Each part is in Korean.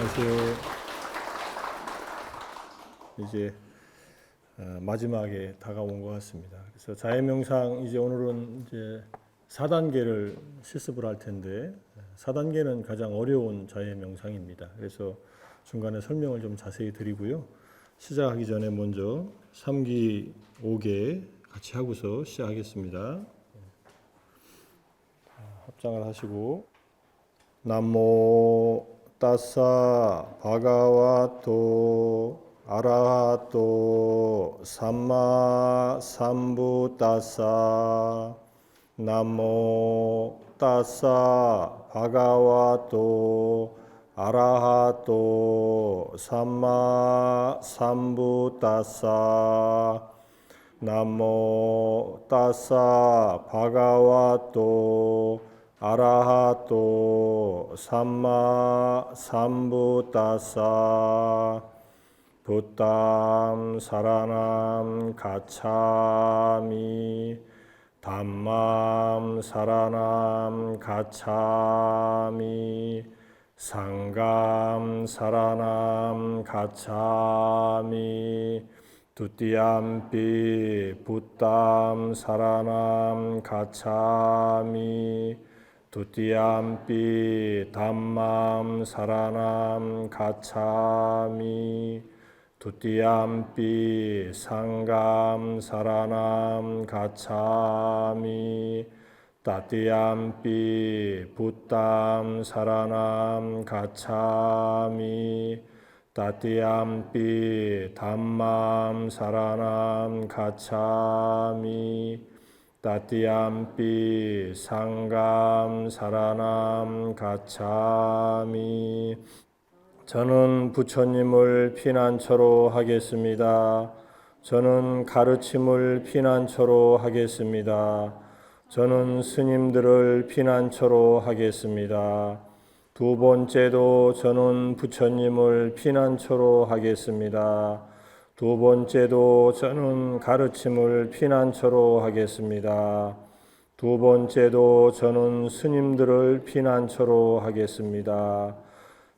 안녕하세요. 이제 마지막에 다가온 것 같습니다. 그래서 자해명상 이제 오늘은 이제 4단계를 실습을 할 텐데 4단계는 가장 어려운 자해명상입니다. 그래서 중간에 설명을 좀 자세히 드리고요. 시작하기 전에 먼저 3기 5개 같이 하고서 시작하겠습니다. 합장을 하시고 나모 따사 바가와토 아라하토 삼마 삼부따사 나모 따사 바가와토 아라하토 삼마 삼부따사 나모 따사 바가와토 아라하토 삼마 삼부따사 부담 사라남 가차미 담맘 사라남 가차미 상감 사라남 가차미 두띠암피 부담 사라남 가차미 두띠암피 담맘 사라남 가차미 두띠암피 상감 사라남 가차미 따띠암피 부담 사라남 가차미 따띠암피 담맘 사라남 가차미 따띠암피 상감 사라남 가차미 저는 부처님을 피난처로 하겠습니다. 저는 가르침을 피난처로 하겠습니다. 저는 스님들을 피난처로 하겠습니다. 두 번째도 저는 부처님을 피난처로 하겠습니다. 두 번째도 저는 가르침을 피난처로 하겠습니다. 두 번째도 저는 스님들을 피난처로 하겠습니다.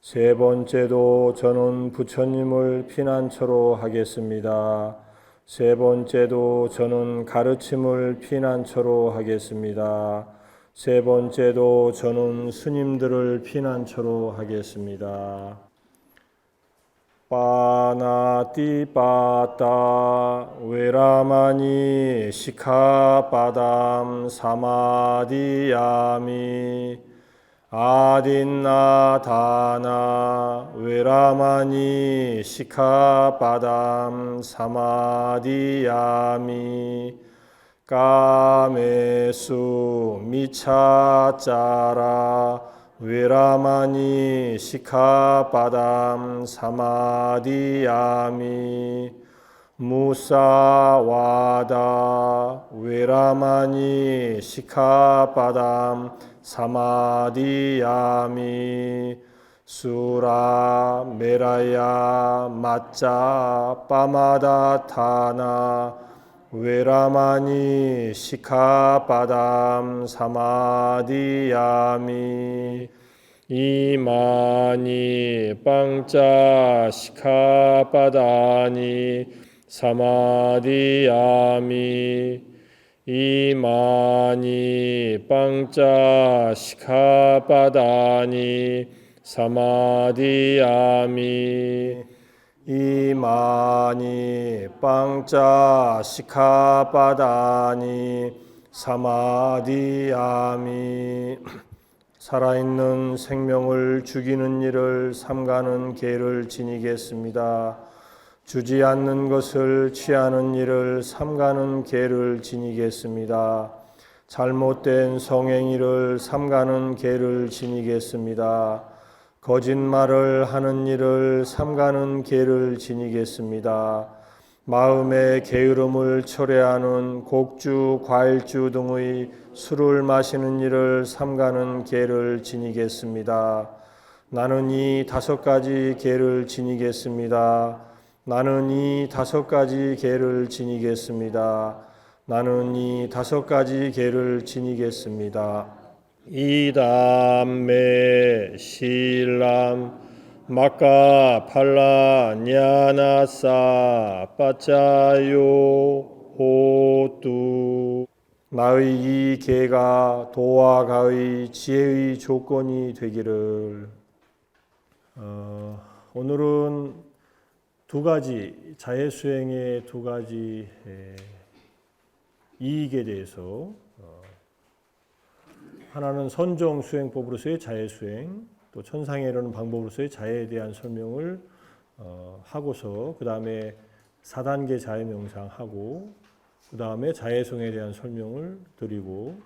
세 번째도 저는 부처님을 피난처로 하겠습니다. 세 번째도 저는 가르침을 피난처로 하겠습니다. 세 번째도 저는 스님들을 피난처로 하겠습니다. 파나티파타 웨라마니 시카바담 사마디야미 아딘나다나 웨라마니 시카바담 사마디야미 까메수 미차짜라 웨라마니 시카바담 사마디야미 무사와다 웨라마니 시카바담 사마디야미 수라 메라야 마짜 빠마다타나 웨라마니 시카바담 사마디야미 이마니 빵짜 시카바다니 사마디야미 이마니 빵짜 시카바다니 사마디야미 이마니 빵짜 시카바다니 사마디야미 살아있는 생명을 죽이는 일을 삼가는 계를 지니겠습니다. 주지 않는 것을 취하는 일을 삼가는 계를 지니겠습니다. 잘못된 성행위를 삼가는 계를 지니겠습니다. 거짓말을 하는 일을 삼가는 계를 지니겠습니다. 마음의 게으름을 철회하는 곡주, 과일주 등의 술을 마시는 일을 삼가는 계를 지니겠습니다. 나는 이 5가지 계를 지니겠습니다. 나는 이 5가지 계를 지니겠습니다. 나는 이 5가지 계를 지니겠습니다. 이담메 실람 마까 팔라 냐나사 빠짜요 호뚜. 나의 이 계가 도와 가의 지혜의 조건이 되기를. 오늘은 두 가지 자해수행의 두 가지 이익에 대해서, 하나는 선정수행법으로서의 자해수행, 또 천상에 이르는 방법으로서의 자해에 대한 설명을 하고서 그 다음에 4단계 자해명상하고 그 다음에 자해송에 대한 설명을 드리고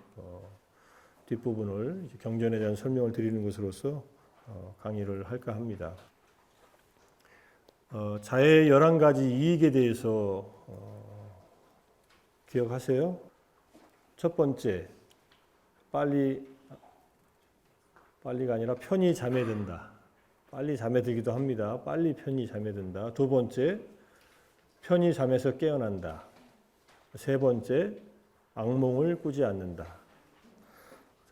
뒷부분을 경전에 대한 설명을 드리는 것으로서 강의를 할까 합니다. 자해의 11가지 이익에 대해서 기억하세요? 첫 번째, 빨리가 아니라 편히 잠에 든다. 빨리 잠에 들기도 합니다. 빨리 편히 잠에 든다. 두 번째, 편히 잠에서 깨어난다. 세 번째, 악몽을 꾸지 않는다.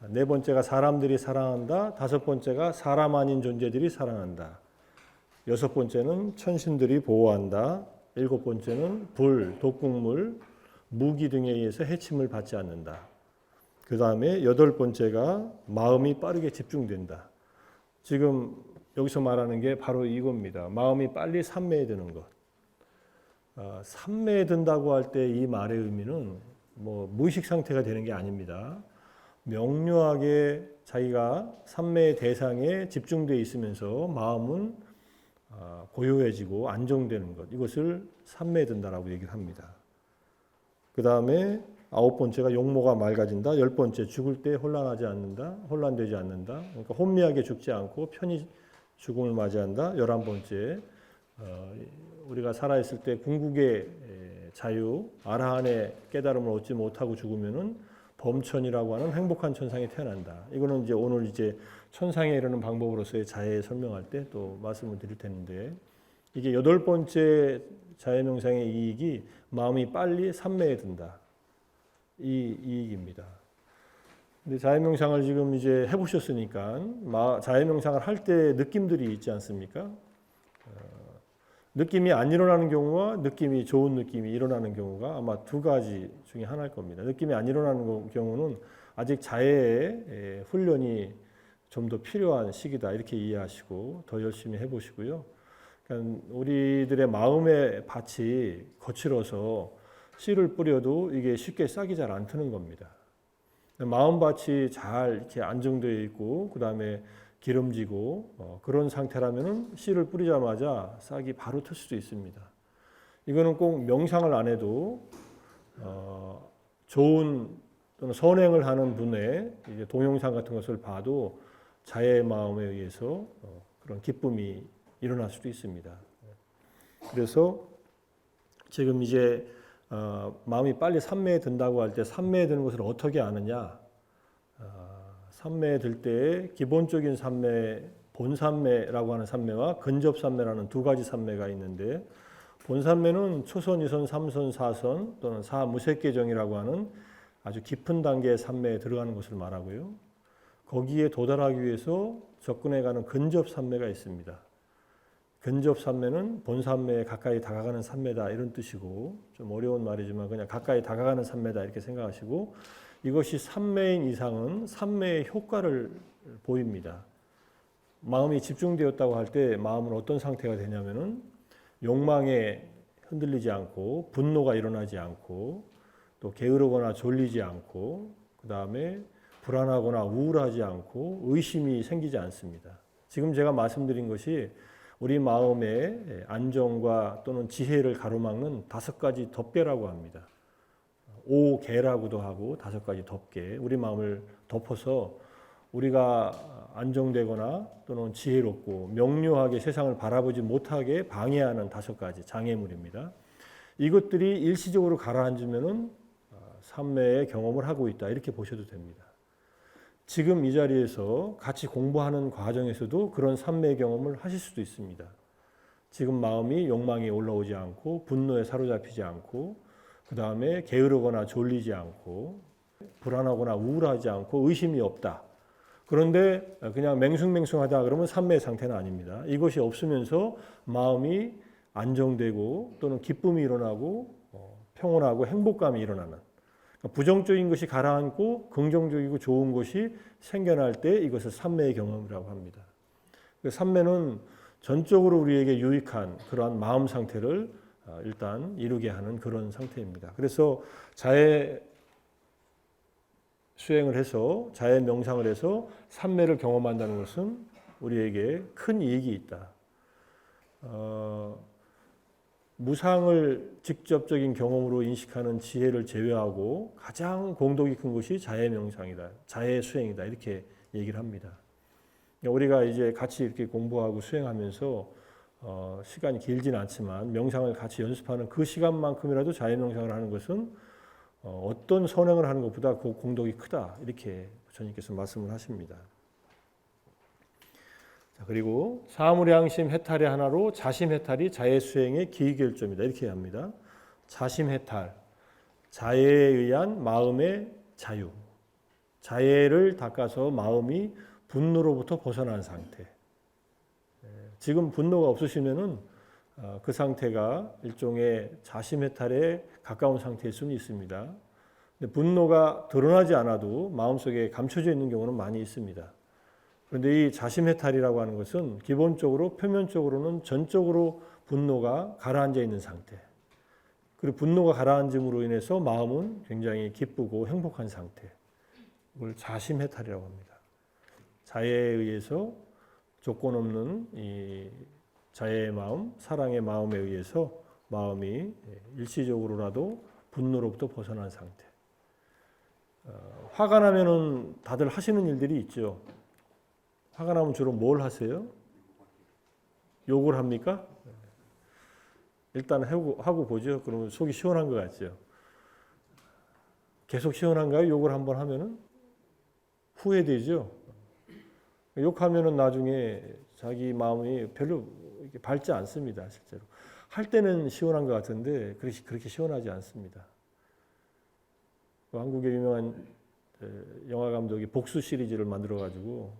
네 번째가 사람들이 사랑한다. 다섯 번째가 사람 아닌 존재들이 사랑한다. 여섯 번째는 천신들이 보호한다. 일곱 번째는 불, 독극물, 무기 등에 의해서 해침을 받지 않는다. 그 다음에 여덟 번째가 마음이 빠르게 집중된다. 지금 여기서 말하는 게 바로 이겁니다. 마음이 빨리 삼매에 드는 것. 삼매에 든다고 할 때 이 말의 의미는 무의식 상태가 되는 게 아닙니다. 명료하게 자기가 삼매의 대상에 집중되어 있으면서 마음은 고요해지고 안정되는 것. 이것을 삼매에 든다라고 얘기를 합니다. 그 다음에 아홉 번째가 용모가 맑아진다. 열 번째, 죽을 때 혼란하지 않는다. 혼란되지 않는다. 그러니까 혼미하게 죽지 않고 편히 죽음을 맞이한다. 11번째, 우리가 살아있을 때 궁극의 자유, 아라한의 깨달음을 얻지 못하고 죽으면은 범천이라고 하는 행복한 천상에 태어난다. 이거는 이제 오늘 천상에 이르는 방법으로서의 자해 설명할 때 또 말씀을 드릴 텐데, 이게 여덟 번째 자해 명상의 이익이 마음이 빨리 삼매에 든다. 이 이익입니다. 근데 자해 명상을 지금 이제 해보셨으니까 자해 명상을 할 때 느낌들이 있지 않습니까? 느낌이 안 일어나는 경우와 느낌이 좋은 느낌이 일어나는 경우가 아마 두 가지 중에 하나일 겁니다. 느낌이 안 일어나는 경우는 아직 자해의 훈련이 좀 더 필요한 시기다 이렇게 이해하시고 더 열심히 해보시고요. 그러니까 우리들의 마음의 밭이 거칠어서 씨를 뿌려도 이게 쉽게 싹이 잘 안 트는 겁니다. 마음밭이 잘 이렇게 안정되어 있고 그 다음에 기름지고 그런 상태라면은 씨를 뿌리자마자 싹이 바로 틀 수도 있습니다. 이거는 꼭 명상을 안 해도 좋은 또는 선행을 하는 분의 이제 동영상 같은 것을 봐도 자해의 마음에 의해서 그런 기쁨이 일어날 수도 있습니다. 그래서 지금 이제 마음이 빨리 삼매에 든다고 할 때 삼매에 드는 것을 어떻게 아느냐? 삼매에 들 때 기본적인 삼매, 본삼매라고 하는 삼매와 근접삼매라는 두 가지 삼매가 있는데, 본삼매는 초선, 이선, 삼선, 사선 또는 사무색계정이라고 하는 아주 깊은 단계의 삼매에 들어가는 것을 말하고요. 거기에 도달하기 위해서 접근해가는 근접삼매가 있습니다. 근접삼매는 본삼매에 가까이 다가가는 삼매다 이런 뜻이고, 좀 어려운 말이지만 그냥 가까이 다가가는 삼매다 이렇게 생각하시고, 이것이 삼매인 이상은 삼매의 효과를 보입니다. 마음이 집중되었다고 할 때 마음은 어떤 상태가 되냐면은 욕망에 흔들리지 않고 분노가 일어나지 않고 또 게으르거나 졸리지 않고 그 다음에 불안하거나 우울하지 않고 의심이 생기지 않습니다. 지금 제가 말씀드린 것이 우리 마음의 안정과 또는 지혜를 가로막는 5가지 덮개라고 합니다. 5개라고도 하고 5가지 덮개, 우리 마음을 덮어서 우리가 안정되거나 또는 지혜롭고 명료하게 세상을 바라보지 못하게 방해하는 5가지 장애물입니다. 이것들이 일시적으로 가라앉으면은 삼매의 경험을 하고 있다 이렇게 보셔도 됩니다. 지금 이 자리에서 같이 공부하는 과정에서도 그런 삼매의 경험을 하실 수도 있습니다. 지금 마음이 욕망에 올라오지 않고 분노에 사로잡히지 않고 그 다음에 게으르거나 졸리지 않고 불안하거나 우울하지 않고 의심이 없다. 그런데 그냥 맹숭맹숭하다 그러면 산매의 상태는 아닙니다. 이것이 없으면서 마음이 안정되고 또는 기쁨이 일어나고 평온하고 행복감이 일어나는, 부정적인 것이 가라앉고 긍정적이고 좋은 것이 생겨날 때 이것을 산매의 경험이라고 합니다. 산매는 전적으로 우리에게 유익한 그러한 마음 상태를 일단 이루게 하는 그런 상태입니다. 그래서 자해 수행을 해서 자해 명상을 해서 산매를 경험한다는 것은 우리에게 큰 이익이 있다. 무상을 직접적인 경험으로 인식하는 지혜를 제외하고 가장 공덕이 큰 것이 자해 명상이다, 자해 수행이다, 이렇게 얘기를 합니다. 우리가 이제 같이 이렇게 공부하고 수행하면서 시간이 길지는 않지만 명상을 같이 연습하는 그 시간만큼이라도 자해 명상을 하는 것은 어떤 선행을 하는 것보다 그 공덕이 크다, 이렇게 부처님께서 말씀을 하십니다. 자, 그리고 사무량심 해탈의 하나로 자심해탈이 자해 수행의 기결점이다, 이렇게 합니다. 자심해탈, 자해에 의한 마음의 자유, 자해를 닦아서 마음이 분노로부터 벗어난 상태. 지금 분노가 없으시면은 그 상태가 일종의 자심해탈에 가까운 상태일 수는 있습니다. 근데 분노가 드러나지 않아도 마음속에 감춰져 있는 경우는 많이 있습니다. 그런데 이 자심해탈이라고 하는 것은 기본적으로 표면적으로는 전적으로 분노가 가라앉아 있는 상태. 그리고 분노가 가라앉음으로 인해서 마음은 굉장히 기쁘고 행복한 상태. 이걸 자심해탈이라고 합니다. 자해에 의해서 조건 없는 이 자애의 마음, 사랑의 마음에 의해서 마음이 일시적으로라도 분노로부터 벗어난 상태. 화가 나면은 다들 하시는 일들이 있죠. 화가 나면 주로 뭘 하세요? 욕을 합니까? 일단 하고 보죠. 그러면 속이 시원한 것 같죠. 계속 시원한가요? 욕을 한번 하면은 후회되죠. 욕하면은 나중에 자기 마음이 별로 이렇게 밝지 않습니다. 실제로 할 때는 시원한 것 같은데 그렇게 시원하지 않습니다. 한국의 유명한 영화 감독이 복수 시리즈를 만들어 가지고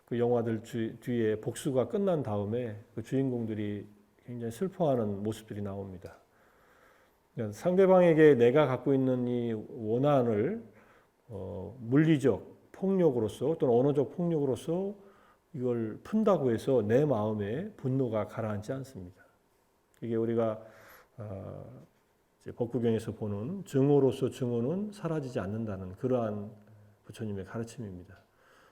그 영화들 뒤에 복수가 끝난 다음에 그 주인공들이 굉장히 슬퍼하는 모습들이 나옵니다. 그러니까 상대방에게 내가 갖고 있는 이 원한을 물리적 폭력으로서 또는 언어적 폭력으로서 이걸 푼다고 해서 내 마음에 분노가 가라앉지 않습니다. 이게 우리가 이제 법구경에서 보는 증오로서 증오는 사라지지 않는다는 그러한 부처님의 가르침입니다.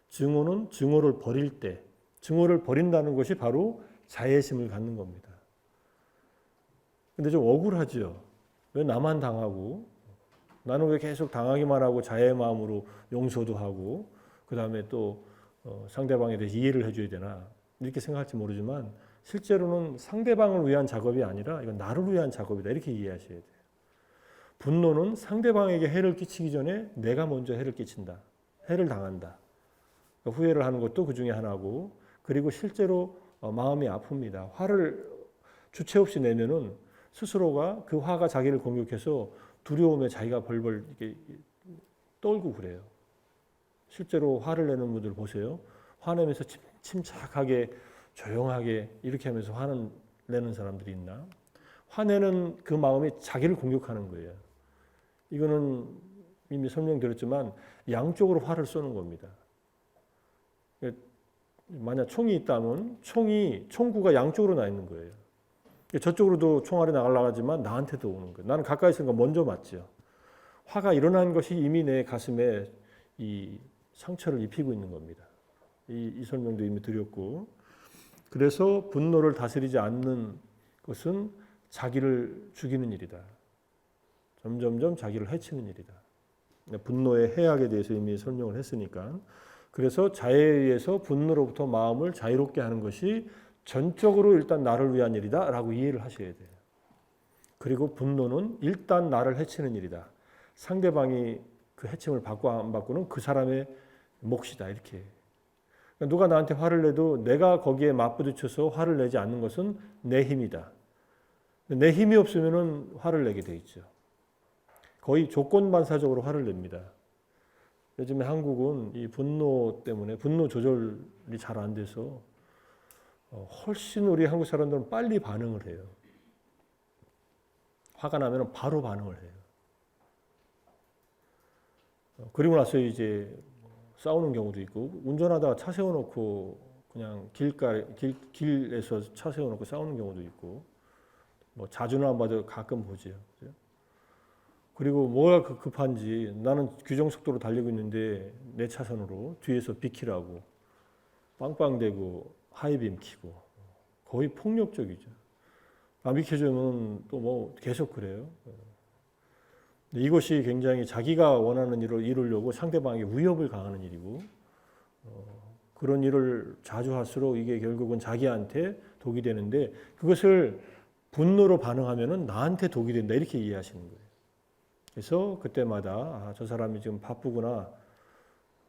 증오는 증오를 버릴 때, 증오를 버린다는 것이 바로 자애심을 갖는 겁니다. 근데 좀 억울하죠. 왜 나만 당하고 나는 왜 계속 당하기만 하고 자애의 마음으로 용서도 하고 그 다음에 또 상대방에 대해서 이해를 해줘야 되나 이렇게 생각할지 모르지만 실제로는 상대방을 위한 작업이 아니라 이건 나를 위한 작업이다, 이렇게 이해하셔야 돼요. 분노는 상대방에게 해를 끼치기 전에 내가 먼저 해를 끼친다, 해를 당한다. 그러니까 후회를 하는 것도 그 중에 하나고, 그리고 실제로 마음이 아픕니다. 화를 주체 없이 내면은 스스로가 그 화가 자기를 공격해서 두려움에 자기가 벌벌 이렇게 떨고 그래요. 실제로 화를 내는 분들 보세요. 화내면서 침착하게 조용하게 이렇게 하면서 화는 내는 사람들이 있나? 화내는 그 마음이 자기를 공격하는 거예요. 이거는 이미 설명드렸지만 양쪽으로 화를 쏘는 겁니다. 만약 총이 있다면 총구가 양쪽으로 나 있는 거예요. 저쪽으로도 총알이 나가려고 나한테도 오는 거예요. 나는 가까이 있으니까 먼저 맞죠. 화가 일어난 것이 이미 내 가슴에 이 상처를 입히고 있는 겁니다. 이 설명도 이미 드렸고, 그래서 분노를 다스리지 않는 것은 자기를 죽이는 일이다. 점점점 자기를 해치는 일이다. 분노의 해악에 대해서 이미 설명을 했으니까. 그래서 자애에 의해서 분노로부터 마음을 자유롭게 하는 것이 전적으로 일단 나를 위한 일이다 라고 이해를 하셔야 돼요. 그리고 분노는 일단 나를 해치는 일이다. 상대방이 그 해침을 받고 안 받고는 그 사람의 몫이다, 이렇게. 그러니까 누가 나한테 화를 내도 내가 거기에 맞부딪혀서 화를 내지 않는 것은 내 힘이다. 내 힘이 없으면 화를 내게 돼 있죠. 거의 조건반사적으로 화를 냅니다. 요즘에 한국은 이 분노 때문에 분노 조절이 잘 안 돼서 훨씬 우리 한국 사람들은 빨리 반응을 해요. 화가 나면 바로 반응을 해요. 그리고 나서 이제 싸우는 경우도 있고, 운전하다가 차 세워놓고 그냥 길에서 차 세워놓고 싸우는 경우도 있고, 뭐 자주는 안 봐도 가끔 보죠. 그리고 뭐가 급한지 나는 규정 속도로 달리고 있는데 내 차선으로 뒤에서 비키라고 빵빵대고 하이빔 켜고 거의 폭력적이죠. 안 비켜주면 또 뭐 계속 그래요. 이것이 굉장히 자기가 원하는 일을 이루려고 상대방에게 위협을 가하는 일이고, 그런 일을 자주 할수록 이게 결국은 자기한테 독이 되는데, 그것을 분노로 반응하면은 나한테 독이 된다 이렇게 이해하시는 거예요. 그래서 그때마다 저 사람이 지금 바쁘구나.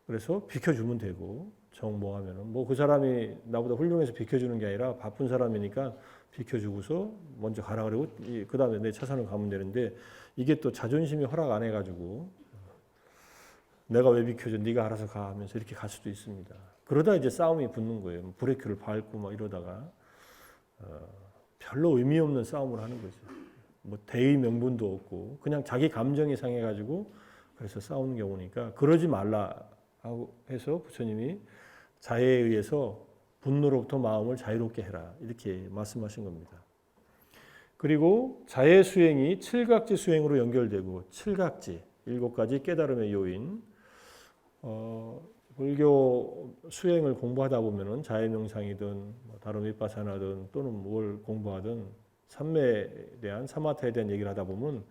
그래서 비켜주면 되고, 정모하면은 뭐 그 사람이 나보다 훌륭해서 비켜주는 게 아니라 바쁜 사람이니까 비켜주고서 먼저 가라 그러고 그 다음에 내 차선을 가면 되는데, 이게 또 자존심이 허락 안 해가지고 내가 왜 비켜줘? 네가 알아서 가 하면서 이렇게 갈 수도 있습니다. 그러다 이제 싸움이 붙는 거예요. 브레이크를 밟고 막 이러다가 별로 의미 없는 싸움을 하는 거죠. 뭐 대의 명분도 없고 그냥 자기 감정이 상해가지고 그래서 싸우는 경우니까 그러지 말라 하고 해서 부처님이 자해에 의해서 분노로부터 마음을 자유롭게 해라 이렇게 말씀하신 겁니다. 그리고 자해 수행이 칠각지 수행으로 연결되고, 칠각지 7가지 깨달음의 요인, 불교 수행을 공부하다 보면은 자해 명상이든 다른 위파사나든 또는 뭘 공부하든 삼매에 대한 사마타에 대한 얘기를 하다 보면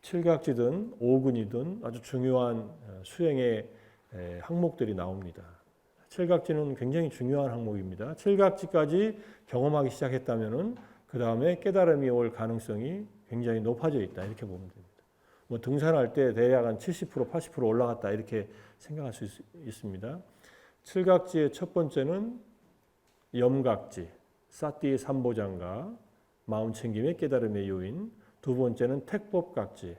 칠각지든 오근이든 아주 중요한 수행의 항목들이 나옵니다. 칠각지는 굉장히 중요한 항목입니다. 칠각지까지 경험하기 시작했다면은 그 다음에 깨달음이 올 가능성이 굉장히 높아져 있다 이렇게 보면 됩니다. 뭐 등산할 때 대략 한 70% 80% 올라갔다 이렇게 생각할 수 있습니다. 칠각지의 첫 번째는 염각지, 사띠의 삼보장가, 마음챙김의 깨달음의 요인. 두 번째는 택법각지,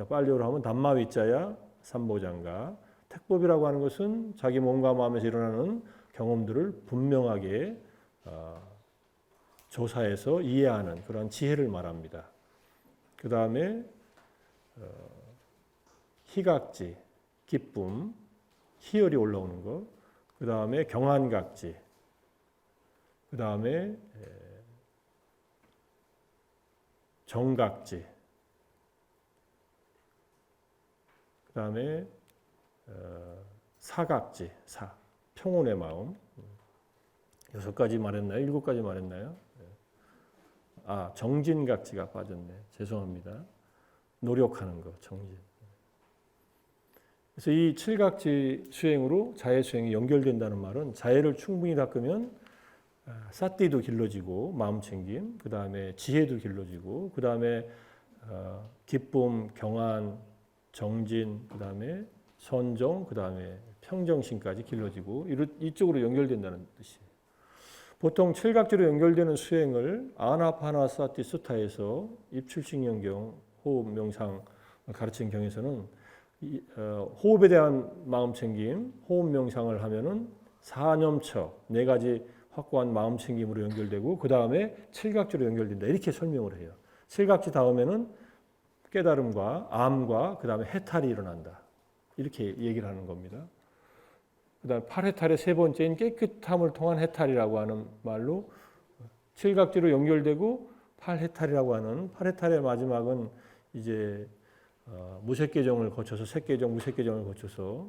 빨리어로 하면 담마위자야 삼보장가. 택법이라고 하는 것은 자기 몸과 마음에서 일어나는 경험들을 분명하게 조사해서 이해하는 그런 지혜를 말합니다. 그 다음에 희각지, 기쁨, 희열이 올라오는 것. 그 다음에 경안각지. 그 다음에 정각지. 그 다음에 사각지, 평온의 마음. 6가지 말했나요? 7가지 말했나요? 정진각지가 빠졌네. 죄송합니다. 노력하는 거, 정진. 그래서 이 칠각지 수행으로 자해 수행이 연결된다는 말은 자해를 충분히 닦으면 사띠도 길러지고 마음챙김, 그 다음에 지혜도 길러지고, 그 다음에 기쁨, 경안, 정진, 그 다음에 선정, 그 다음에 평정심까지 길러지고 이쪽으로 연결된다는 뜻이에요. 보통 칠각지로 연결되는 수행을 아나파나사티 수타에서 입출식령경 호흡 명상 가르친 경에서는 호흡에 대한 마음챙김, 호흡 명상을 하면은 사념처 4가지 확고한 마음챙김으로 연결되고 그 다음에 칠각지로 연결된다 이렇게 설명을 해요. 칠각지 다음에는 깨달음과 암과 그 다음에 해탈이 일어난다 이렇게 얘기를 하는 겁니다. 그 다음 8해탈의 세 번째인 깨끗함을 통한 해탈이라고 하는 말로 칠각지로 연결되고 8해탈이라고 하는 8해탈의 마지막은 이제 무색계정을 거쳐서 색계정, 무색계정을 거쳐서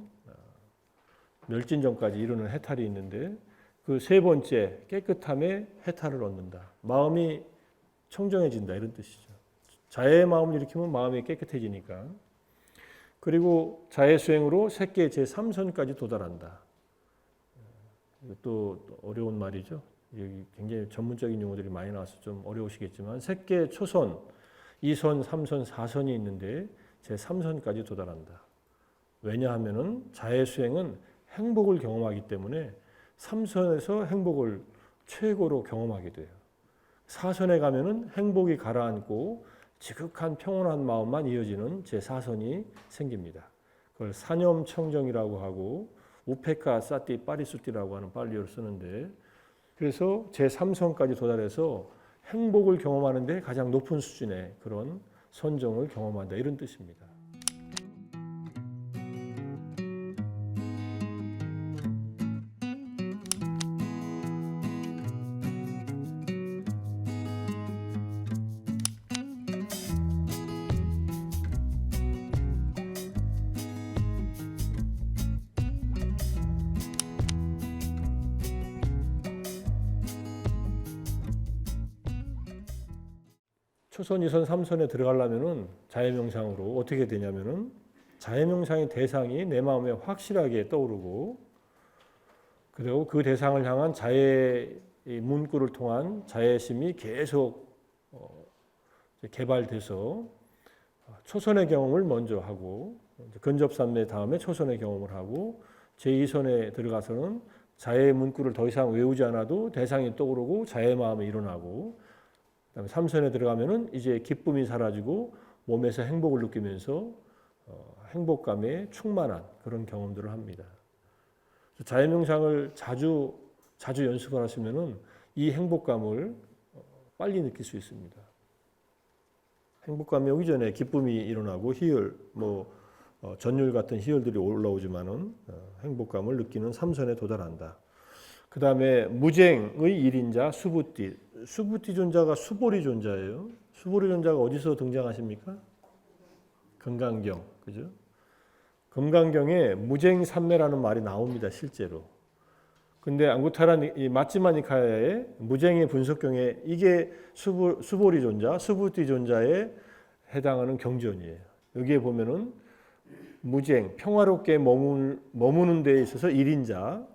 멸진정까지 이루는 해탈이 있는데 그 세 번째 깨끗함의 해탈을 얻는다. 마음이 청정해진다 이런 뜻이죠. 자해의 마음을 일으키면 마음이 깨끗해지니까. 그리고 자해 수행으로 색계 제3선까지 도달한다. 이것도 어려운 말이죠. 여기 굉장히 전문적인 용어들이 많이 나와서 좀 어려우시겠지만 색계 초선, 2선, 3선, 4선이 있는데 제3선까지 도달한다. 왜냐하면은 자해 수행은 행복을 경험하기 때문에 3선에서 행복을 최고로 경험하게 돼요. 4선에 가면은 행복이 가라앉고 지극한 평온한 마음만 이어지는 제4선이 생깁니다. 그걸 사념청정이라고 하고 우페카 사티 파리수티라고 하는 팔리어를 쓰는데, 그래서 제3성까지 도달해서 행복을 경험하는 데 가장 높은 수준의 그런 선정을 경험한다, 이런 뜻입니다. 초선, 2선, 3선에 들어가려면은 자해명상으로 어떻게 되냐면은 자해명상의 대상이 내 마음에 확실하게 떠오르고, 그리고 그 대상을 향한 자해 문구를 통한 자해심이 계속 개발돼서 초선의 경험을 먼저 하고, 근접산매 다음에 초선의 경험을 하고, 제2선에 들어가서는 자해 문구를 더 이상 외우지 않아도 대상이 떠오르고 자해 마음이 일어나고, 그다음에 3선에 들어가면은 이제 기쁨이 사라지고 몸에서 행복을 느끼면서 행복감에 충만한 그런 경험들을 합니다. 자해명상을 자주 연습을 하시면은 이 행복감을 빨리 느낄 수 있습니다. 행복감이 오기 전에 기쁨이 일어나고 희열, 전율 같은 희열들이 올라오지만은 행복감을 느끼는 3선에 도달한다. 그 다음에 무쟁의 일인자 수부띠. 수부띠 존자가 수보리 존자예요. 수보리 존자가 어디서 등장하십니까? 금강경, 그죠? 금강경에 무쟁삼매라는 말이 나옵니다, 실제로. 근데 앙구타라 마찌마 니카야의 무쟁의 분석경에 이게 수보리 존자, 수부띠 존자에 해당하는 경전이에요. 여기에 보면은 무쟁, 평화롭게 머무는 데에 있어서 일인자,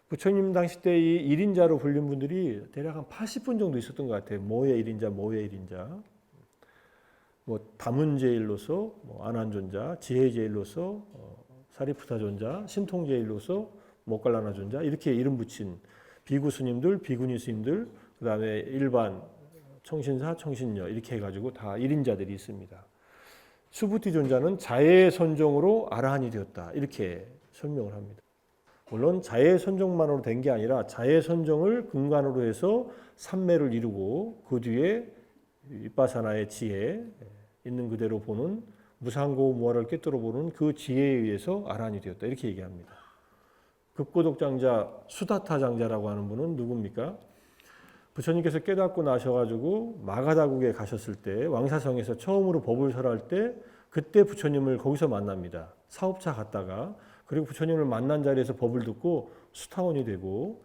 부처님 당시 때 이 1인자로 불린 분들이 대략 한 80분 정도 있었던 것 같아요. 뭐의 1인자, 뭐의 1인자. 다문제일로서, 아난존자, 지혜제일로서, 사리푸타 존자, 신통제일로서, 모갈라나 존자, 이렇게 이름 붙인 비구 스님들, 비구니 스님들, 그 다음에 일반 청신사, 청신녀, 이렇게 해가지고 다 1인자들이 있습니다. 수부티 존자는 자해의 선종으로 아라한이 되었다, 이렇게 설명을 합니다. 물론 자해 선정만으로 된 게 아니라 자해 선정을 근간으로 해서 삼매를 이루고 그 뒤에 윗바사나의 지혜, 있는 그대로 보는 무상고 무아를 꿰뚫어 보는 그 지혜에 의해서 아란이 되었다, 이렇게 얘기합니다. 급고독 장자 수다타 장자라고 하는 분은 누굽니까? 부처님께서 깨닫고 나셔가지고 마가다국에 가셨을 때, 왕사성에서 처음으로 법을 설할 때 그때 부처님을 거기서 만납니다. 사업차 갔다가, 그리고 부처님을 만난 자리에서 법을 듣고 수타원이 되고,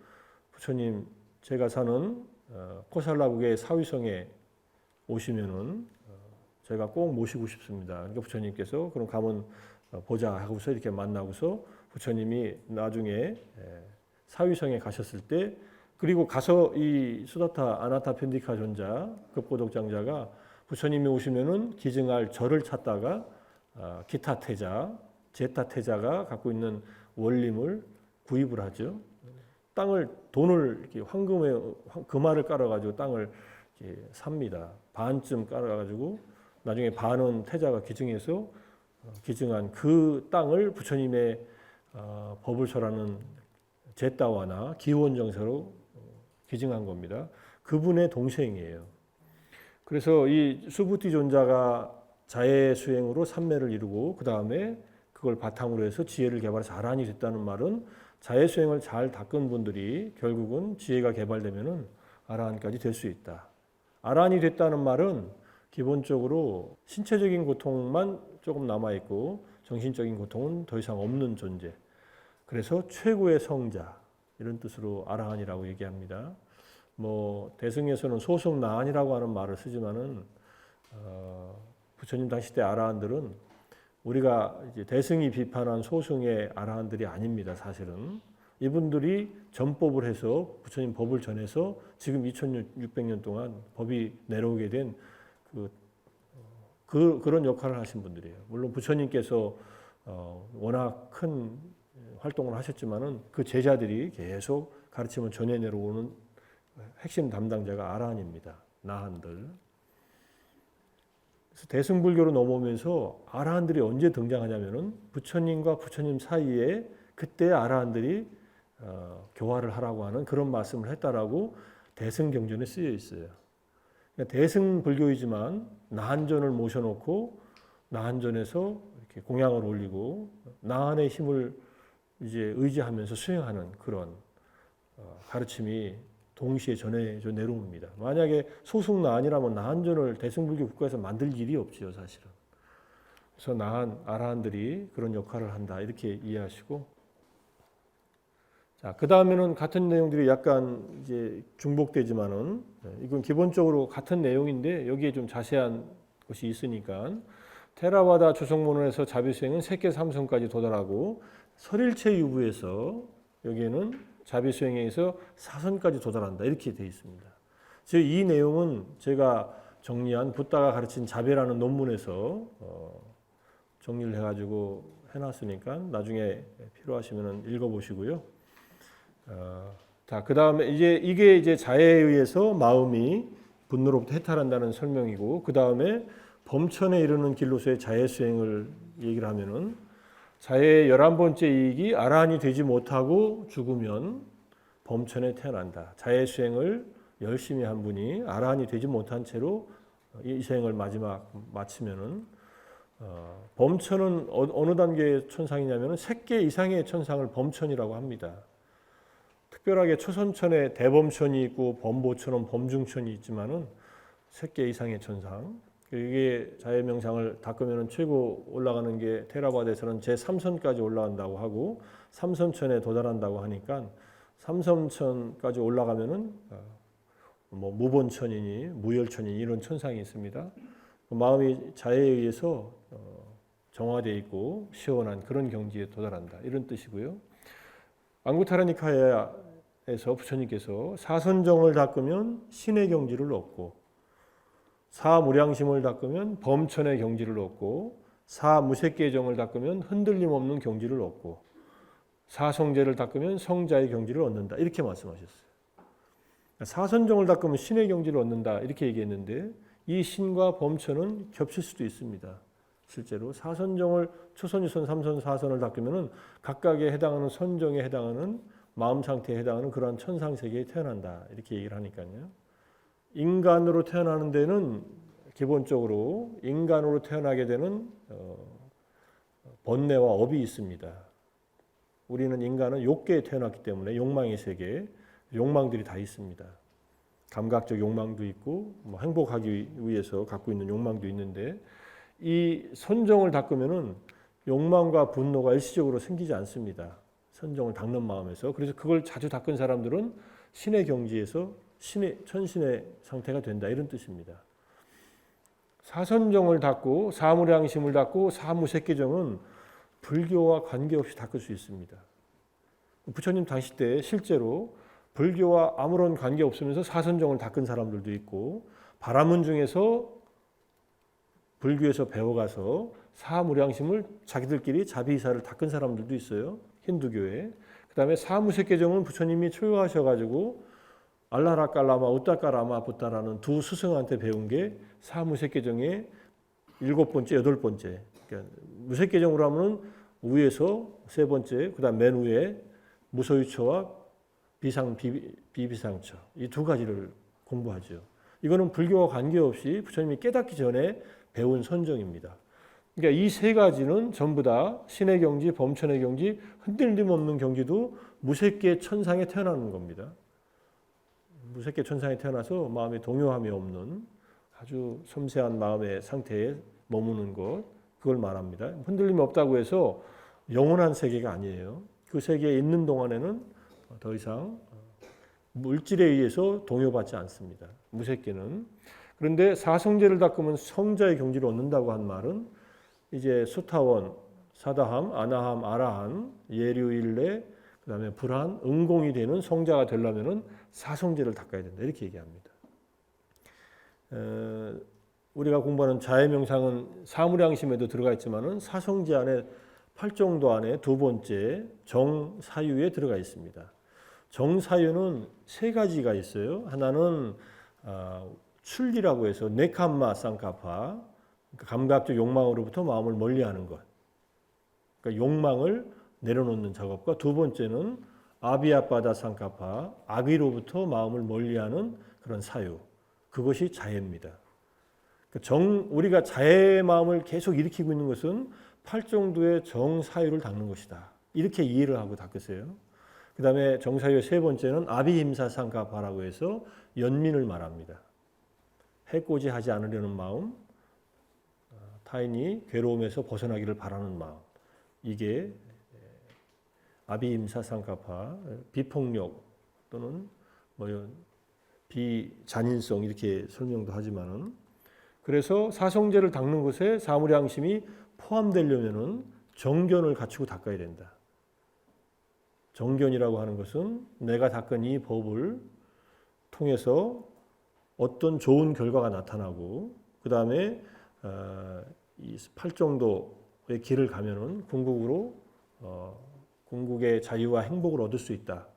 부처님 제가 사는 코살라국의 사위성에 오시면은 제가 꼭 모시고 싶습니다. 그러니까 부처님께서 그럼 가면 보자 하고서 이렇게 만나고서 부처님이 나중에 사위성에 가셨을 때, 그리고 가서 이 수다타 아나타 편디카 존자 급고독 장자가 부처님이 오시면은 기증할 절을 찾다가 기타 태자, 제타 태자가 갖고 있는 원림을 구입을 하죠. 돈을 이렇게 황금에 금화를 깔아가지고 땅을 이렇게 삽니다. 반쯤 깔아가지고 나중에 반은 태자가 기증해서 기증한 그 땅을 부처님의 법을 설하는 제따와나 기원정서로 기증한 겁니다. 그분의 동생이에요. 그래서 이 수부티 존자가 자해 수행으로 삼매를 이루고 그 다음에 그걸 바탕으로 해서 지혜를 개발해서 아란이 됐다는 말은 자해 수행을 잘 닦은 분들이 결국은 지혜가 개발되면은 아란까지 될 수 있다. 아란이 됐다는 말은 기본적으로 신체적인 고통만 조금 남아 있고 정신적인 고통은 더 이상 없는 존재. 그래서 최고의 성자, 이런 뜻으로 아라한이라고 얘기합니다. 대승에서는 소승나한이라고 하는 말을 쓰지만은 부처님 당시 때 아라한들은 우리가 이제 대승이 비판한 소승의 아라한들이 아닙니다. 사실은 이분들이 전법을 해서 부처님 법을 전해서 지금 2600년 동안 법이 내려오게 된 그런 역할을 하신 분들이에요. 물론 부처님께서 워낙 큰 활동을 하셨지만은 그 제자들이 계속 가르침을 전해 내려오는 핵심 담당자가 아라한입니다. 나한들. 그래서 대승불교로 넘어오면서 아라한들이 언제 등장하냐면은 부처님과 부처님 사이에 그때 아라한들이 교화를 하라고 하는 그런 말씀을 했다라고 대승경전에 쓰여 있어요. 그러니까 대승불교이지만 나한전을 모셔놓고 나한전에서 이렇게 공양을 올리고 나한의 힘을 이제 의지하면서 수행하는 그런 가르침이 동시에 전해져 내려옵니다. 만약에 소승나한이라면 나한전을 대승불교 국가에서 만들 일이 없지요, 사실은. 그래서 나한 아라한들이 그런 역할을 한다 이렇게 이해하시고, 자, 그 다음에는 같은 내용들이 약간 이제 중복되지만은 이건 기본적으로 같은 내용인데 여기에 좀 자세한 것이 있으니까 테라와다 조성문헌에서 자비수행은 세계 삼성까지 도달하고 설일체 유부에서 여기에는 자비수행에서 사선까지 도달한다 이렇게 되어 있습니다. 즉 이 내용은 제가 정리한 붓다가 가르친 자비라는 논문에서 정리를 해가지고 해놨으니까 나중에 필요하시면 읽어보시고요. 자, 그 다음에 이게 이제 자해에 의해서 마음이 분노로부터 해탈한다는 설명이고, 그 다음에 범천에 이르는 길로서의 자해 수행을 얘기를 하면은 자해의 11번째 이익이 아라한이 되지 못하고 죽으면 범천에 태어난다. 자해 수행을 열심히 한 분이 아라한이 되지 못한 채로 이 생을 마치면은 범천은 어느 단계의 천상이냐면은 3개 이상의 천상을 범천이라고 합니다. 특별하게 초선천에 대범천이 있고 범보천은 범중천이 있지만은 3개 이상의 천상. 이게 자해명상을 닦으면 최고 올라가는 게 테라바다에서는 제3선까지 올라간다고 하고 3선천에 도달한다고 하니까 3선천까지 올라가면은 뭐 무본천이니 무열천이니 이런 천상이 있습니다. 마음이 자해에 의해서 정화되어 있고 시원한 그런 경지에 도달한다 이런 뜻이고요. 앙구타라니카야에서 부처님께서 사선정을 닦으면 신의 경지를 얻고 사무량심을 닦으면 범천의 경지를 얻고 사무색계정을 닦으면 흔들림 없는 경지를 얻고 사성제를 닦으면 성자의 경지를 얻는다 이렇게 말씀하셨어요. 사선정을 닦으면 신의 경지를 얻는다 이렇게 얘기했는데 이 신과 범천은 겹칠 수도 있습니다. 실제로 사선정을 초선, 유선, 삼선, 사선을 닦으면 각각에 해당하는 선정에 해당하는 마음 상태에 해당하는 그러한 천상 세계에 태어난다 이렇게 얘기를 하니까요. 인간으로 태어나는 데는 기본적으로 인간으로 태어나게 되는 번뇌와 업이 있습니다. 우리는 인간은 욕계에 태어났기 때문에 욕망의 세계, 욕망들이 다 있습니다. 감각적 욕망도 있고 뭐 행복하기 위해서 갖고 있는 욕망도 있는데 이 선정을 닦으면은 욕망과 분노가 일시적으로 생기지 않습니다. 선정을 닦는 마음에서. 그래서 그걸 자주 닦은 사람들은 신의 경지에서 천신의 상태가 된다 이런 뜻입니다. 사선정을 닦고 사무량심을 닦고 사무색계정은 불교와 관계없이 닦을 수 있습니다. 부처님 당시 때 실제로 불교와 아무런 관계 없으면서 사선정을 닦은 사람들도 있고 바라문 중에서 불교에서 배워가서 사무량심을 자기들끼리 자비이사를 닦은 사람들도 있어요. 힌두교에. 그 다음에 사무색계정은 부처님이 초유하셔가지고 알라라깔라마 우따까라마 부따라는 두 스승한테 배운 게 사무색계정의 7번째, 8번째. 그러니까 무색계정으로 하면 위에서 3번째, 그 다음 맨 위에 무소유처와 비비상처 이 2가지를 공부하죠. 이거는 불교와 관계없이 부처님이 깨닫기 전에 배운 선정입니다. 그러니까 이 3가지는 전부 다 신의 경지, 범천의 경지, 흔들림 없는 경지도 무색계 천상에 태어나는 겁니다. 무색계 천상에 태어나서 마음에 동요함이 없는 아주 섬세한 마음의 상태에 머무는 것, 그걸 말합니다. 흔들림이 없다고 해서 영원한 세계가 아니에요. 그 세계에 있는 동안에는 더 이상 물질에 의해서 동요받지 않습니다. 무색계는. 그런데 사성제를 닦으면 성자의 경지를 얻는다고 한 말은 이제 수타원, 사다함, 아나함, 아라한, 예류일레, 그 다음에 불한, 응공이 되는 성자가 되려면은 사성제를 닦아야 된다 이렇게 얘기합니다. 우리가 공부하는 자해명상은 사무량심에도 들어가 있지만은 사성제 안에 8정도 안에 2번째 정사유에 들어가 있습니다. 정사유는 3가지가 있어요. 하나는 출리라고 해서 네캄마 쌍카파, 그러니까 감각적 욕망으로부터 마음을 멀리하는 것. 그러니까 욕망을 내려놓는 작업과 두 번째는 아비아빠다 상카파, 악의로부터 마음을 멀리하는 그런 사유. 그것이 자애입니다. 우리가 자애의 마음을 계속 일으키고 있는 것은 팔정도의 정사유를 닦는 것이다. 이렇게 이해를 하고 닦으세요. 그 다음에 정사유의 세 번째는 아비임사상가파라고 해서 연민을 말합니다. 해코지하지 않으려는 마음, 타인이 괴로움에서 벗어나기를 바라는 마음. 이게 아비임사상가파, 비폭력 또는 비잔인성 이렇게 설명도 하지만은 그래서 사성제를 닦는 것에 사무량심이 포함되려면은 정견을 갖추고 닦아야 된다. 정견이라고 하는 것은 내가 닦은 이 법을 통해서 어떤 좋은 결과가 나타나고 그 다음에 이 팔정도의 길을 가면은 궁극의 자유와 행복을 얻을 수 있다.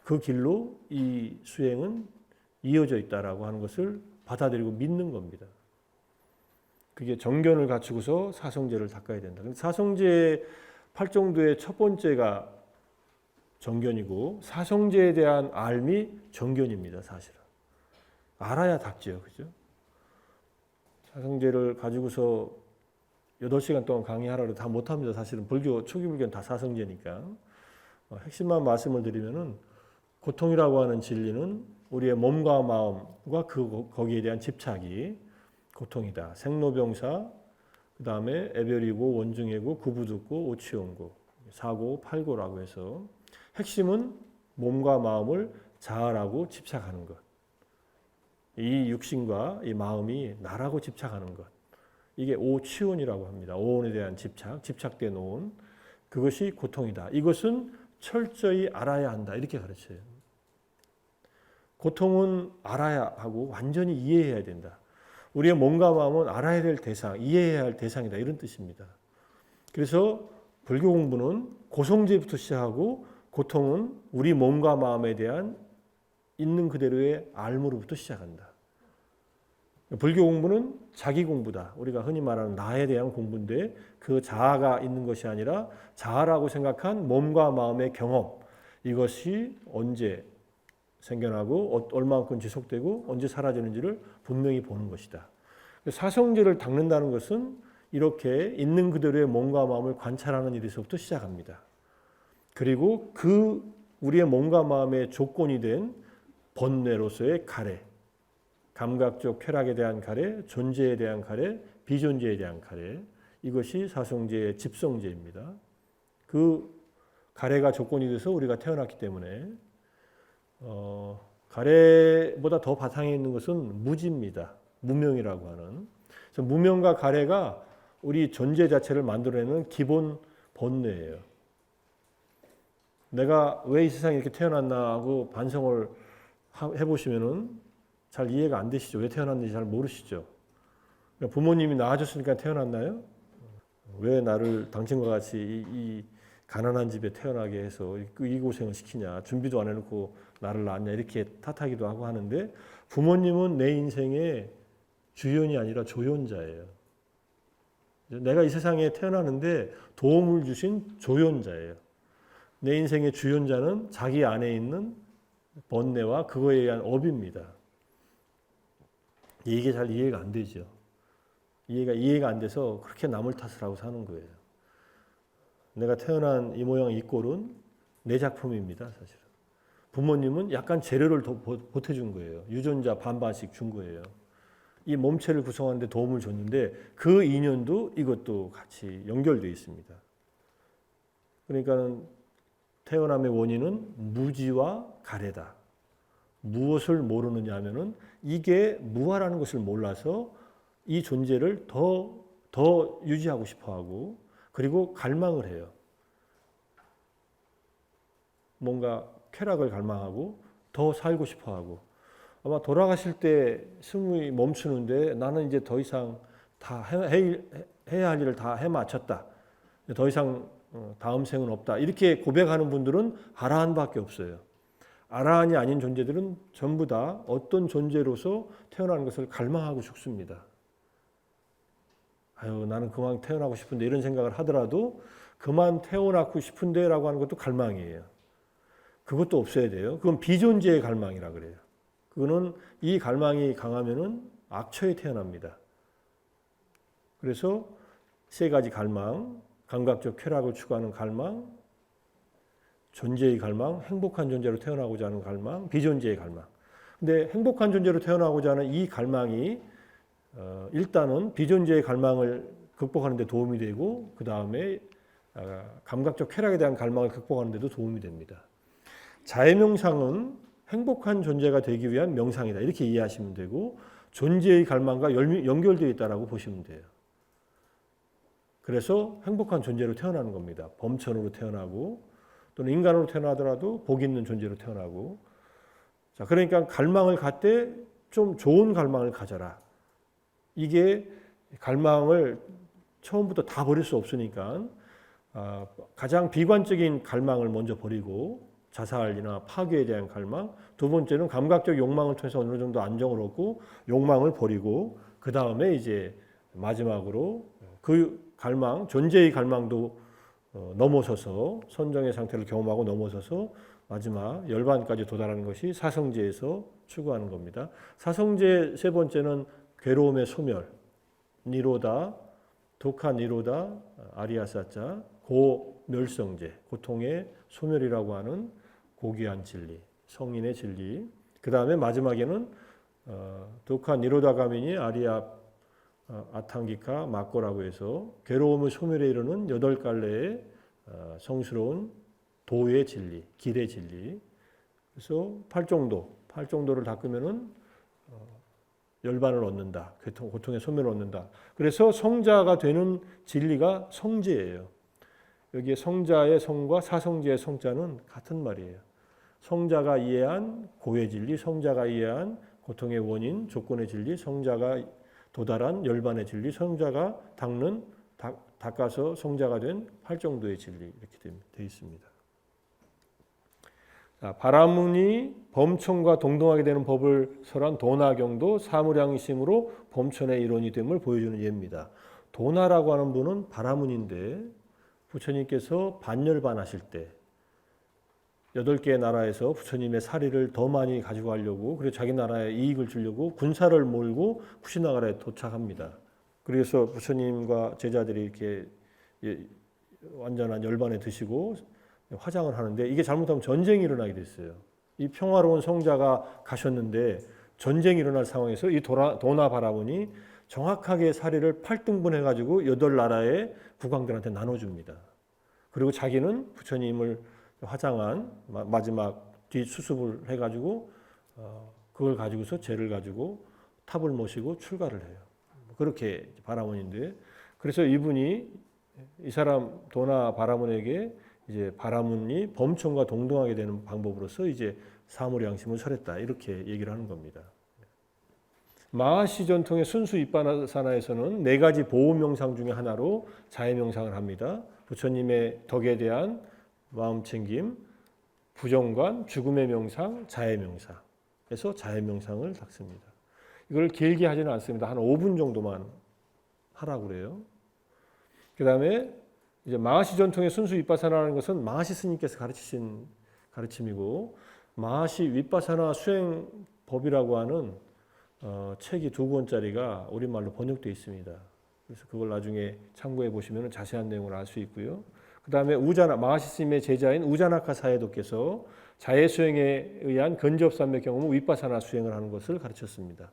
그 길로 이 수행은 이어져 있다라고 하는 것을 받아들이고 믿는 겁니다. 그게 정견을 갖추고서 사성제를 닦아야 된다. 사성제 팔정도의 첫 번째가 정견이고 사성제에 대한 알미 정견입니다. 사실은 알아야 닦죠, 그죠? 사성제를 가지고서 8시간 동안 강의하라고 다 못합니다. 사실은 초기 불교는 다 사성제니까. 핵심만 말씀을 드리면은 고통이라고 하는 진리는 우리의 몸과 마음과 거기에 대한 집착이 고통이다. 생로병사, 그 다음에 애별이고 원증이고 구부듣고 오치용고, 사고, 팔고라고 해서 핵심은 몸과 마음을 자아라고 집착하는 것. 이 육신과 이 마음이 나라고 집착하는 것. 이게 오치원이라고 합니다. 오온에 대한 집착된 오온. 그것이 고통이다. 이것은 철저히 알아야 한다. 이렇게 가르쳐요. 고통은 알아야 하고 완전히 이해해야 된다. 우리의 몸과 마음은 알아야 될 대상, 이해해야 할 대상이다. 이런 뜻입니다. 그래서 불교 공부는 고성제부터 시작하고 고통은 우리 몸과 마음에 대한 있는 그대로의 알무로부터 시작한다. 불교 공부는 자기 공부다. 우리가 흔히 말하는 나에 대한 공부인데 그 자아가 있는 것이 아니라 자아라고 생각한 몸과 마음의 경험. 이것이 언제 생겨나고 얼마만큼 지속되고 언제 사라지는지를 분명히 보는 것이다. 사성제를 닦는다는 것은 이렇게 있는 그대로의 몸과 마음을 관찰하는 일에서부터 시작합니다. 그리고 우리의 몸과 마음의 조건이 된 번뇌로서의 가래, 감각적 쾌락에 대한 가래, 존재에 대한 가래, 비존재에 대한 가래, 이것이 사성제의 집성제입니다. 그 가래가 조건이 돼서 우리가 태어났기 때문에 가래보다 더 바탕에 있는 것은 무지입니다. 무명이라고 하는. 그래서 무명과 가래가 우리 존재 자체를 만들어내는 기본 번뇌예요. 내가 왜 이 세상에 이렇게 태어났나 하고 반성을 해보시면은 잘 이해가 안 되시죠. 왜 태어났는지 잘 모르시죠. 부모님이 낳아줬으니까 태어났나요? 왜 나를 당신과 같이 이 가난한 집에 태어나게 해서 이 고생을 시키냐. 준비도 안 해놓고 나를 낳았냐. 이렇게 탓하기도 하고 하는데 부모님은 내 인생의 주연이 아니라 조연자예요. 내가 이 세상에 태어나는데 도움을 주신 조연자예요. 내 인생의 주연자는 자기 안에 있는 번뇌와 그거에 의한 업입니다. 이게 잘 이해가 안 되죠. 이해가 안 돼서 그렇게 남을 탓을 하고 사는 거예요. 내가 태어난 이 모양 이 꼴은 내 작품입니다. 사실은. 부모님은 약간 재료를 더 보태준 거예요. 유전자 반반씩 준 거예요. 이 몸체를 구성하는 데 도움을 줬는데 그 인연도 이것도 같이 연결되어 있습니다. 그러니까 태어남의 원인은 무지와 가래다. 무엇을 모르느냐 하면은 이게 무아라는 것을 몰라서 이 존재를 더 유지하고 싶어 하고 그리고 갈망을 해요. 뭔가 쾌락을 갈망하고 더 살고 싶어 하고 아마 돌아가실 때 숨이 멈추는데 나는 이제 더 이상 다 해야 할 일을 다 해마쳤다. 더 이상 다음 생은 없다. 이렇게 고백하는 분들은 아라한밖에 없어요. 아라한이 아닌 존재들은 전부 다 어떤 존재로서 태어나는 것을 갈망하고 죽습니다. 아유 나는 그만 태어나고 싶은데 이런 생각을 하더라도 그만 태어나고 싶은데라고 하는 것도 갈망이에요. 그것도 없어야 돼요. 그건 비존재의 갈망이라 그래요. 그거는 이 갈망이 강하면은 악처에 태어납니다. 그래서 세 가지 갈망, 감각적 쾌락을 추구하는 갈망, 존재의 갈망, 행복한 존재로 태어나고자 하는 갈망, 비존재의 갈망. 근데 행복한 존재로 태어나고자 하는 이 갈망이 일단은 비존재의 갈망을 극복하는 데 도움이 되고 그 다음에 감각적 쾌락에 대한 갈망을 극복하는 데도 도움이 됩니다. 자해명상은 행복한 존재가 되기 위한 명상이다. 이렇게 이해하시면 되고 존재의 갈망과 연결되어 있다고 보시면 돼요. 그래서 행복한 존재로 태어나는 겁니다. 범천으로 태어나고 또는 인간으로 태어나더라도 복 있는 존재로 태어나고 자 그러니까 갈망을 갖되 좀 좋은 갈망을 가져라. 이게 갈망을 처음부터 다 버릴 수 없으니까 가장 비관적인 갈망을 먼저 버리고 자살이나 파괴에 대한 갈망, 두 번째는 감각적 욕망을 통해서 어느 정도 안정을 얻고 욕망을 버리고 그 다음에 이제 마지막으로 그 갈망, 존재의 갈망도 넘어서서 선정의 상태를 경험하고 넘어서서 마지막 열반까지 도달하는 것이 사성제에서 추구하는 겁니다. 사성제 세 번째는 괴로움의 소멸, 니로다, 도카 니로다, 아리아사자, 고멸성제, 고통의 소멸이라고 하는 고귀한 진리, 성인의 진리. 그 다음에 마지막에는 도카 니로다가미니 아리아 아탕기카 마코라고 해서 괴로움의 소멸에 이르는 8갈래의 성스러운 도의 진리, 길의 진리. 그래서 8정도를 닦으면은 열반을 얻는다. 고통의 소멸을 얻는다. 그래서 성자가 되는 진리가 성제예요. 여기에 성자의 성과 사성제의 성자는 같은 말이에요. 성자가 이해한 고의 진리, 성자가 이해한 고통의 원인, 조건의 진리, 성자가 도달한 열반의 진리, 성자가 닦아서 성자가 된 8정도의 진리 이렇게 되어 있습니다. 자, 바라문이 범천과 동등하게 되는 법을 설한 도나경도 사무량심으로 범천의 이론이 됨을 보여주는 예입니다. 도나라고 하는 분은 바라문인데 부처님께서 반열반하실 때 8개의 나라에서 부처님의 사리를 더 많이 가지고 가려고 그리고 자기 나라에 이익을 주려고 군사를 몰고 쿠시나가라에 도착합니다. 그래서 부처님과 제자들이 이렇게 완전한 열반에 드시고 화장을 하는데 이게 잘못하면 전쟁이 일어나게 됐어요. 이 평화로운 성자가 가셨는데 전쟁이 일어날 상황에서 이 도나 바라문이 정확하게 사리를 8등분 해가지고 8나라의 국왕들한테 나눠줍니다. 그리고 자기는 부처님을 화장한 마지막 뒷수습을 해가지고 그걸 가지고서 재를 가지고 탑을 모시고 출가를 해요. 그렇게 바라문인데 그래서 이분이 이 사람 도나 바라문에게 이제 바라문이 범천과 동등하게 되는 방법으로서 이제 사무량심을 설했다 이렇게 얘기를 하는 겁니다. 마하시 전통의 순수 윗바사나에서는 4가지 보호 명상 중에 하나로 자해 명상을 합니다. 부처님의 덕에 대한 마음 챙김, 부정관, 죽음의 명상, 자해 명상에서 자해 명상을 닦습니다. 이걸 길게 하지는 않습니다. 한 5분 정도만 하라고 그래요. 그 다음에 이제 마하시 전통의 순수 윗바사나라는 것은 마하시 스님께서 가르치신 가르침이고 마하시 윗바사나 수행법이라고 하는 책이 2권짜리가 우리말로 번역되어 있습니다. 그래서 그걸 나중에 참고해 보시면 자세한 내용을 알 수 있고요. 그 다음에 마하시 스님의 제자인 우자나카 사해도께서 자해 수행에 의한 근접산맥 경험은 윗바사나 수행을 하는 것을 가르쳤습니다.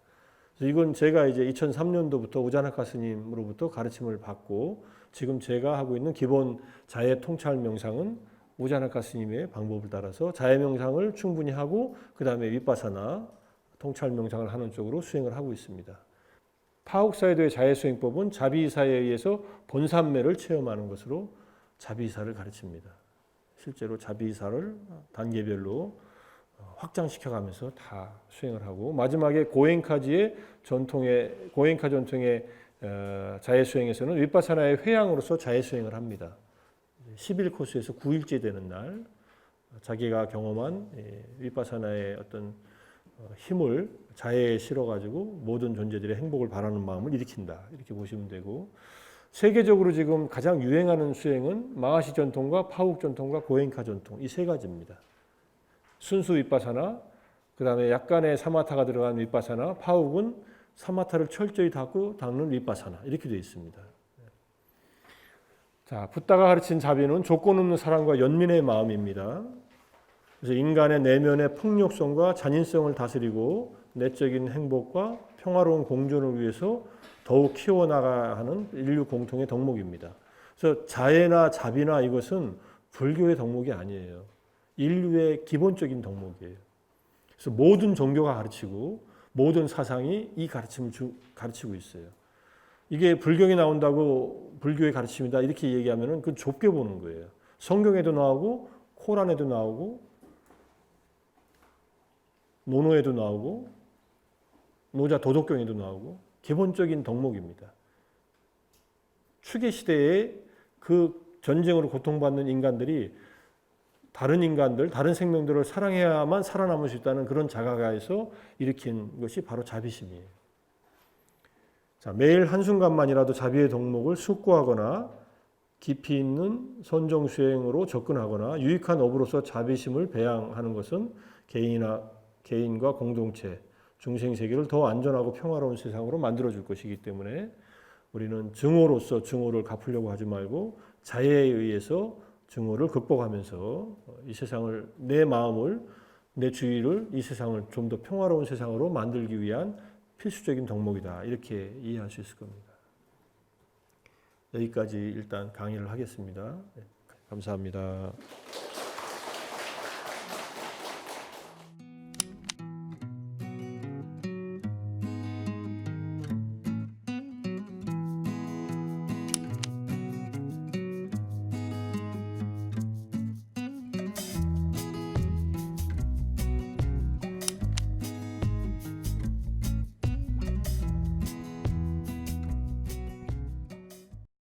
그래서 이건 제가 이제 2003년도부터 우자나카 스님으로부터 가르침을 받고 지금 제가 하고 있는 기본 자해 통찰 명상은 우자나카 스님의 방법을 따라서 자해 명상을 충분히 하고 그 다음에 윗바사나 통찰 명상을 하는 쪽으로 수행을 하고 있습니다. 파옥사회도의 자해수행법은 자비이사에 의해서 본산매를 체험하는 것으로 자비이사를 가르칩니다. 실제로 자비이사를 단계별로 확장시켜가면서 다 수행을 하고 마지막에 고엔카 전통의 자해수행에서는 윗바사나의 회양으로서 자해수행을 합니다. 11코스에서 9일째 되는 날 자기가 경험한 윗바사나의 어떤 힘을 자해에 실어가지고 모든 존재들의 행복을 바라는 마음을 일으킨다. 이렇게 보시면 되고, 세계적으로 지금 가장 유행하는 수행은 마하시 전통과 파욱 전통과 고엔카 전통, 이 세 가지입니다. 순수 윗바사나, 그 다음에 약간의 사마타가 들어간 윗바사나, 파욱은 사마타를 철저히 닦는 윗바사나, 이렇게 되어 있습니다. 자, 붓다가 가르친 자비는 조건 없는 사랑과 연민의 마음입니다. 그래서 인간의 내면의 폭력성과 잔인성을 다스리고 내적인 행복과 평화로운 공존을 위해서 더욱 키워나가야 하는 인류 공통의 덕목입니다. 그래서 자애나 자비나 이것은 불교의 덕목이 아니에요. 인류의 기본적인 덕목이에요. 그래서 모든 종교가 가르치고 모든 사상이 이 가르침을 가르치고 있어요. 이게 불경에 나온다고 불교의 가르침이다 이렇게 얘기하면은 그건 좁게 보는 거예요. 성경에도 나오고 코란에도 나오고 노노에도 나오고 노자 도덕경에도 나오고 기본적인 덕목입니다. 추계 시대에 그 전쟁으로 고통받는 인간들이 다른 인간들, 다른 생명들을 사랑해야만 살아남을 수 있다는 그런 자각하에서 일으킨 것이 바로 자비심이에요. 자, 매일 한순간만이라도 자비의 덕목을 숙고하거나 깊이 있는 선정 수행으로 접근하거나 유익한 업으로서 자비심을 배양하는 것은 개인과 공동체, 중생세계를 더 안전하고 평화로운 세상으로 만들어줄 것이기 때문에 우리는 증오로서 증오를 갚으려고 하지 말고 자애에 의해서 증오를 극복하면서 이 세상을, 내 마음을, 내 주위를, 이 세상을 좀 더 평화로운 세상으로 만들기 위한 필수적인 덕목이다. 이렇게 이해할 수 있을 겁니다. 여기까지 일단 강의를 하겠습니다. 감사합니다.